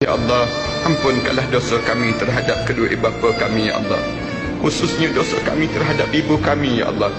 Ya Allah, ampunkanlah dosa kami terhadap kedua bapa kami, Ya Allah. Khususnya dosa kami terhadap ibu kami, Ya Allah.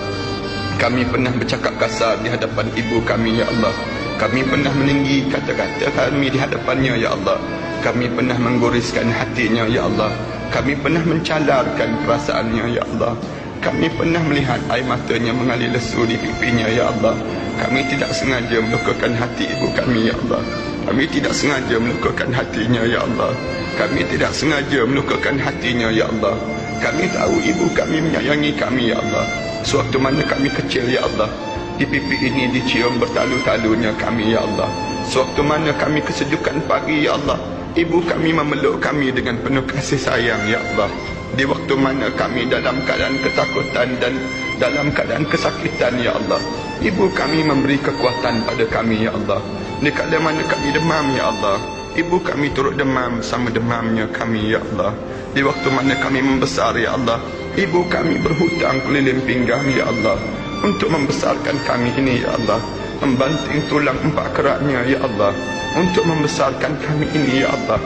Kami pernah bercakap kasar di hadapan ibu kami, Ya Allah. Kami pernah meninggi kata-kata kami di hadapannya, Ya Allah. Kami pernah menggoriskan hatinya, Ya Allah. Kami pernah mencalarkan perasaannya, Ya Allah. Kami pernah melihat air matanya mengalir lesu di pipinya, Ya Allah. Kami tidak sengaja melukakan hati ibu kami, Ya Allah. Kami tidak sengaja melukakan hatinya, Ya Allah. Kami tidak sengaja melukakan hatinya, Ya Allah. Kami tahu ibu kami menyayangi kami, Ya Allah. Sewaktu mana kami kecil, Ya Allah, di pipi ini dicium bertalu-talunya kami, Ya Allah. Sewaktu mana kami kesejukan pagi, Ya Allah, ibu kami memeluk kami dengan penuh kasih sayang, Ya Allah. Di waktu mana kami dalam keadaan ketakutan dan dalam keadaan kesakitan, Ya Allah, ibu kami memberi kekuatan pada kami, Ya Allah. Di keadaan mana kami demam, Ya Allah, ibu kami turut demam sama demamnya kami, Ya Allah. Di waktu mana kami membesar, Ya Allah, ibu kami berhutang keliling pinggang, Ya Allah, untuk membesarkan kami ini, Ya Allah. Membanting tulang empat keraknya, Ya Allah, untuk membesarkan kami ini, Ya Allah.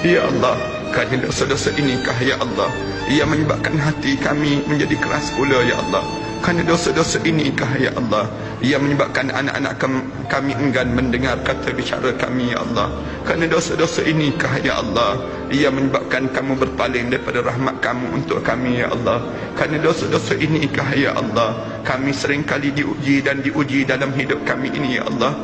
Ya Allah, kerana dosa-dosa inikah, Ya Allah, ia menyebabkan hati kami menjadi keras pula, Ya Allah. Kerana dosa-dosa inikah, Ya Allah, ia menyebabkan anak-anak kami enggan mendengar kata bicara kami, Ya Allah. Kerana dosa-dosa inikah, Ya Allah, ia menyebabkan kamu berpaling daripada rahmat kamu untuk kami, Ya Allah. Kerana dosa-dosa inikah, Ya Allah, kami seringkali diuji dan diuji dalam hidup kami ini, Ya Allah.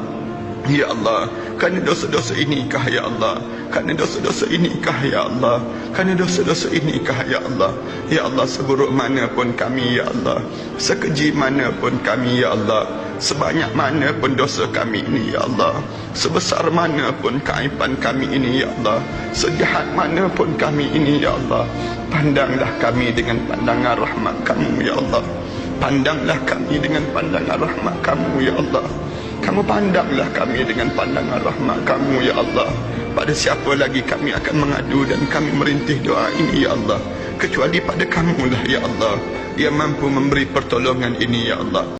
Ya Allah, kerana dosa-dosa inikah, Ya Allah, kerana dosa-dosa inikah, Ya Allah, kerana dosa-dosa inikah, Ya Allah. Ya Allah, seburuk mana pun kami, Ya Allah, sekeji mana pun kami, Ya Allah, sebanyak mana pun dosa kami ini, Ya Allah, sebesar mana pun keaiban kami ini, Ya Allah, sejahat mana pun kami ini, Ya Allah, pandanglah kami dengan pandangan rahmat kamu, Ya Allah. Pandanglah kami dengan pandangan rahmat kamu, Ya Allah. Kamu pandanglah kami dengan pandangan rahmat kamu, Ya Allah. Pada siapa lagi kami akan mengadu dan kami merintih doa ini, Ya Allah, kecuali pada kamu lah, Ya Allah, yang mampu memberi pertolongan ini, Ya Allah.